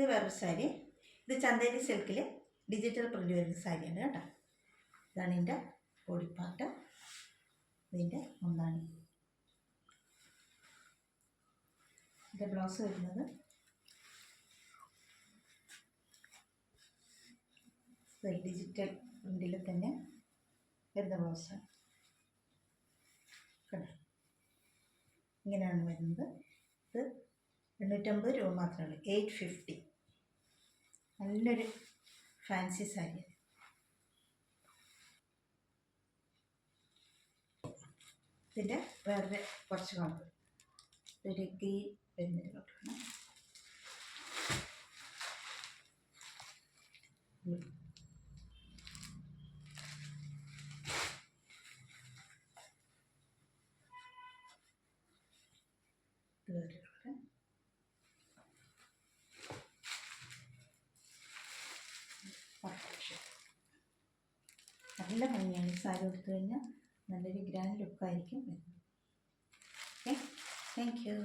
ഇത് വേറൊരു സാരി. ഇത് ചന്തേരി സിൽക്കിൽ ഡിജിറ്റൽ പ്രിൻ്റ് വരുന്ന സാരിയാണ് കേട്ടോ. ഇതാണ് ഇതിൻ്റെ ബോഡി പാർട്ട്, ഇതിൻ്റെ മുന്താണി. ഇതിൻ്റെ ബ്ലൗസ് വരുന്നത് ഡിജിറ്റൽ പ്രിൻ്റിൽ തന്നെ വരുന്ന ബ്ലൗസാണ്. ഇങ്ങനെയാണ് വരുന്നത്. ഇത് 850 രൂപ മാത്രമേ ഉള്ളൂ. 850. നല്ലൊരു ഫാൻസി സാരി. ഇതിൻ്റെ വേറെ കുറച്ച് കളർ, ഒരു ഗ്രീൻ വരുന്നതിലോട്ടാണ്. നല്ല ഭംഗിയാണ് ഈ സാരി എടുത്തു കഴിഞ്ഞാൽ. നല്ലൊരു ഗ്രാൻഡ് ലുക്കായിരിക്കും വരുന്നത്. Okay, thank you.